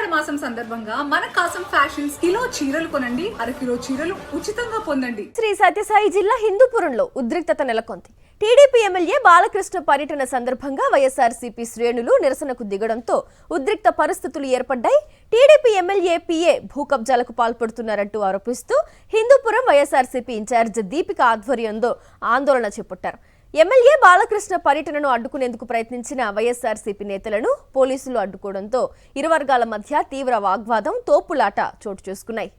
ఆషాఢ మాసం సందర్భంగా మన కాసం ఫ్యాషన్స్ కిలో చీరలు కొనండి, అరకిలో చీరలు ఉచితంగా పొందండి. శ్రీ సత్యసాయి జిల్లా హిందూపురంలో ఉద్రిక్తత నెలకొంది. టీడీపీ ఎమ్మెల్యే బాలకృష్ణ పర్యటన సందర్భంగా వైఎస్ఆర్సీపీ శ్రేణులు నిరసనకు దిగడంతో ఉద్రిక్త పరిస్థితులు ఏర్పడ్డాయి. టీడీపీ ఎమ్మెల్యే పీఏ భూ కబ్జాలకు పాల్పడుతున్నారంటూ ఆరోపిస్తూ హిందూపురం వైఎస్ఆర్సీపీ ఇన్ఛార్జ్ దీపిక ఆధ్వర్యంలో ఆందోళన చేపట్టారు. ఎమ్మెల్యే బాలకృష్ణ పర్యటనను అడ్డుకునేందుకు ప్రయత్నించిన వైఎస్ఆర్సీపీ నేతలను పోలీసులు అడ్డుకోవడంతో ఇరు వర్గాల మధ్య తీవ్ర వాగ్వాదం, తోపులాట చోటు చేసుకున్నాయి.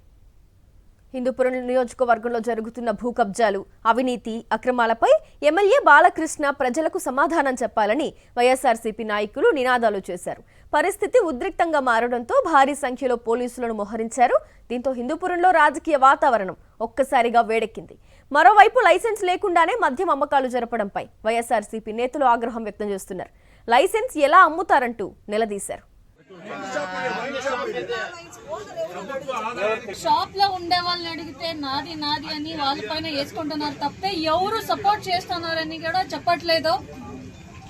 హిందూపురం నియోజకవర్గంలో జరుగుతున్న భూ కబ్జాలు, అవినీతి, అక్రమాలపై ఎమ్మెల్యే బాలకృష్ణ ప్రజలకు సమాధానం చెప్పాలని వైఎస్ఆర్సీపీ నాయకులు నినాదాలు చేశారు. పరిస్థితి ఉద్రిక్తంగా మారడంతో భారీ సంఖ్యలో పోలీసులను మోహరించారు. దీంతో హిందూపురంలో రాజకీయ వాతావరణం ఒక్కసారిగా వేడెక్కింది. మరోవైపు లైసెన్స్ లేకుండానే మద్యం అమ్మకాలు జరపడంపై వైఎస్ఆర్సీపీ నేతలు ఆగ్రహం వ్యక్తం చేస్తున్నారు. లైసెన్స్ ఎలా అమ్ముతారంటూ నిలదీశారు. షాప్ లో ఉండే వాళ్ళని అడిగితే నాది నాది అని వాళ్ళపైన వేసుకుంటున్నారు తప్పే ఎవరు సపోర్ట్ చేస్తున్నారని కూడా చెప్పట్లేదు.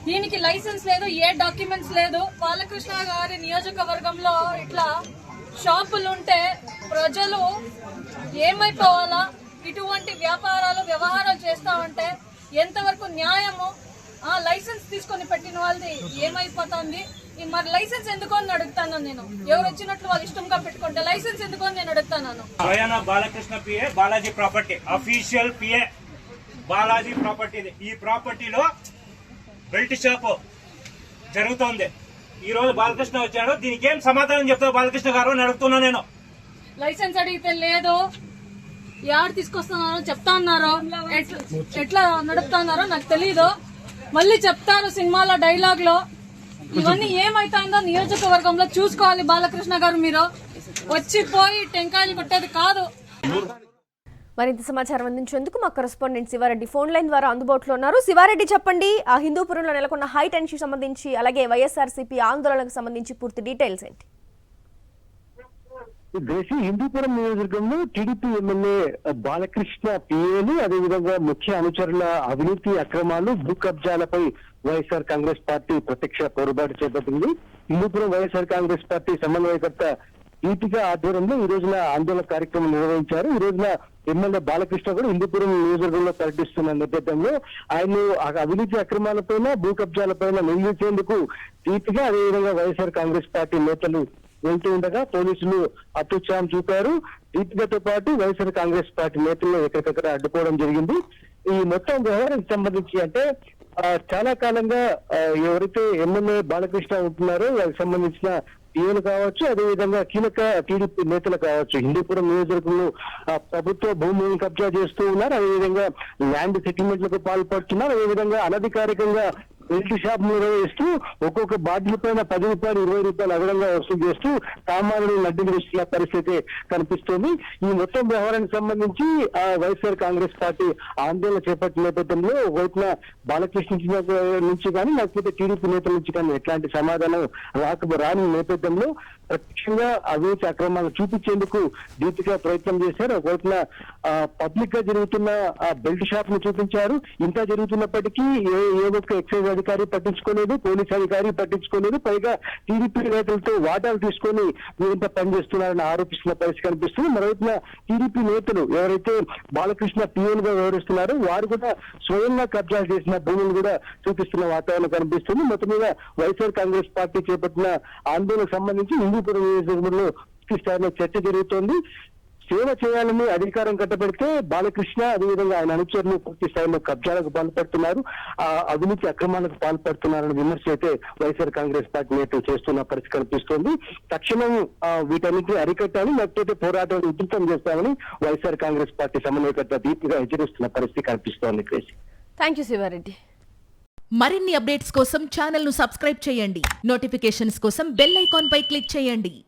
దీనికి లైసెన్స్ లేదు, ఏ డాక్యుమెంట్స్ లేదు. బాలకృష్ణ గారి నియోజకవర్గంలో ఇట్లా షాపులు ఉంటే ప్రజలు ఏమైపోవాలా? ఇటువంటి వ్యవహారాలు చేస్తా ఉంటే ఎంతవరకు న్యాయము? లైసెన్స్ తీసుకొని పెట్టిన వాళ్ళది ఏమైపోతుంది? మరి లైసెన్స్ ఎందుకు అని అడుగుతాను నేను. ఎవరు వచ్చినట్లు వాళ్ళు ఇష్టంగా పెట్టుకుంటే లైసెన్స్ ఎందుకు అని నేను అడుగుతాను. Balakrishna PA Balaji property official PA Balaji property. ఈ ప్రాపర్టీలో బెల్ట్ షాప్ జరుగుతోంది. ఈ రోజు బాలకృష్ణ వచ్చాడు. దీనికి ఏం సమాధానం చెప్తారు బాలకృష్ణ గారు అని అడుగుతున్నా నేను. లైసెన్స్ అడిగితే లేదు, ఎవరు తీసుకొస్తున్నారో చెప్తా అన్నారో, ఎట్లా నడుపుతున్నారో నాకు తెలీదు. మళ్ళీ చెప్తారు సినిమాలో డైలాగ్ లో. ఇవన్నీ ఏమైతుందో నియోజకవర్గంలో చూసుకోవాలి బాలకృష్ణ గారు. మీరు వచ్చిపోయి టెంకాయలు కొట్టేది కాదు. మరింత సమాచారం అందించేందుకు మా కరెస్పాండెంట్ శివారెడ్డి ఫోన్ లైన్ ద్వారా అందుబాటులో ఉన్నారు. శివారెడ్డి, చెప్పండి, ఆ హిందూపురంలో నెలకొన్న హై టెన్షన్ సంబంధించి, అలాగే వైఎస్ఆర్సీపీ ఆందోళనకు సంబంధించి పూర్తి డీటెయిల్స్ ఏంటి? దేశీ హిందూపురం నియోజకవర్గంలో టీడీపీ ఎమ్మెల్యే బాలకృష్ణ పిఏలు, అదేవిధంగా ముఖ్య అనుచరుల అవినీతి, అక్రమాలు, భూ కబ్జాలపై వైఎస్ఆర్ కాంగ్రెస్ పార్టీ ప్రత్యక్ష పోరుబాటు చేపట్టింది. హిందూపురం వైఎస్ఆర్ కాంగ్రెస్ పార్టీ సమన్వయకర్త దీపిక ఆధ్వర్యంలో ఈ రోజున ఆందోళన కార్యక్రమం నిర్వహించారు. ఈ రోజున ఎమ్మెల్యే బాలకృష్ణ కూడా హిందూపురం నియోజకవర్గంలో పర్యటిస్తున్న నేపథ్యంలో ఆయన అవినీతి అక్రమాలపైన, భూ కబ్జాలపైన నిందించేందుకు దీపిక, అదేవిధంగా వైఎస్ఆర్ కాంగ్రెస్ పార్టీ నేతలు వెళ్తూ ఉండగా పోలీసులు అత్యుత్సాహం చూపారు. దీపికతో పాటు వైఎస్ఆర్ కాంగ్రెస్ పార్టీ నేతలను ఎక్కడికక్కడ అడ్డుకోవడం జరిగింది. ఈ మొత్తం వ్యవహారానికి సంబంధించి అంటే చాలా కాలంగా ఎవరైతే ఎమ్మెల్యే బాలకృష్ణ ఉంటున్నారో వారికి సంబంధించిన పీఎలు కావచ్చు, అదేవిధంగా కీలక టీడీపీ నేతలు కావచ్చు, హిందూపురం నియోజకవర్గంలో ప్రభుత్వ భూములను కబ్జా చేస్తూ ఉన్నారు. అదేవిధంగా ల్యాండ్ సెటిల్మెంట్లకు పాల్పడుతున్నారు. అదేవిధంగా అనధికారికంగా బెల్ట్ షాప్ నిర్వహిస్తూ ఒక్కొక్క బాధ్యుల పైన 10 రూపాయలు, 20 రూపాయలు అదనంగా వసూలు చేస్తూ సామాన్యులు నడ్డిస్తున్న పరిస్థితి కనిపిస్తోంది. ఈ మొత్తం వ్యవహారానికి సంబంధించి వైఎస్ఆర్ కాంగ్రెస్ పార్టీ ఆందోళన చేపట్టిన నేపథ్యంలో ఒకవైపున బాలకృష్ణ నుంచి కానీ లేకపోతే టీడీపీ నేతల నుంచి కానీ ఎట్లాంటి సమాధానం రాని నేపథ్యంలో ప్రత్యక్షంగా అవినీతి అక్రమాలు చూపించేందుకు దీపిక ప్రయత్నం చేశారు. ఒకవైపున పబ్లిక్ గా జరుగుతున్న బెల్ట్ షాప్ ను చూపించారు. ఇంత జరుగుతున్నప్పటికీ ఏ ఒక్క ఎక్సైజ్ అధికారి పట్టించుకోలేదు, పోలీస్ అధికారి పట్టించుకోలేదు. పైగా టీడీపీ నేతలతో వాటాలు తీసుకొని వీరింత పనిచేస్తున్నారని ఆరోపిస్తున్న పరిస్థితి కనిపిస్తుంది. మరోవైపున టీడీపీ నేతలు ఎవరైతే బాలకృష్ణ పీఎన్గా వ్యవహరిస్తున్నారో వారు కూడా స్వయంగా కబ్జాలు చేసిన భూములు కూడా చూపిస్తున్న వాతావరణం కనిపిస్తుంది. మొత్తం మీద వైఎస్ఆర్ కాంగ్రెస్ పార్టీ చేపట్టిన ఆందోళనకు సంబంధించి హిందూపురం నియోజకవర్గంలో పూర్తి స్థాయిలో చర్చ జరుగుతోంది. సేవ చేయాలని అధికారం కట్టబెడితే బాలకృష్ణ, అదేవిధంగా ఆయన అనుచరులు పూర్తి స్థాయిలో కబ్జాలకు పాల్పడుతున్నారు, అవినీతి అక్రమాలకు పాల్పడుతున్నారని విమర్శ అయితే వైఎస్ఆర్ కాంగ్రెస్ పార్టీ నేతలు చేస్తున్న పరిస్థితి కనిపిస్తోంది. తక్షణం వీటన్నిటిని అరికట్టాలి, లేకపోతే పోరాటాన్ని ఉధృతం చేస్తామని వైఎస్ఆర్ కాంగ్రెస్ పార్టీ సమన్వయకర్త దీపిగా హెచ్చరిస్తున్న పరిస్థితి కనిపిస్తోంది. Thank you Shiva Reddy. మరిన్ని అప్డేట్స్ కోసం ఛానల్ ను సబ్స్క్రైబ్ చేయండి. నోటిఫికేషన్స్ కోసం బెల్ ఐకాన్ పై క్లిక్ చేయండి.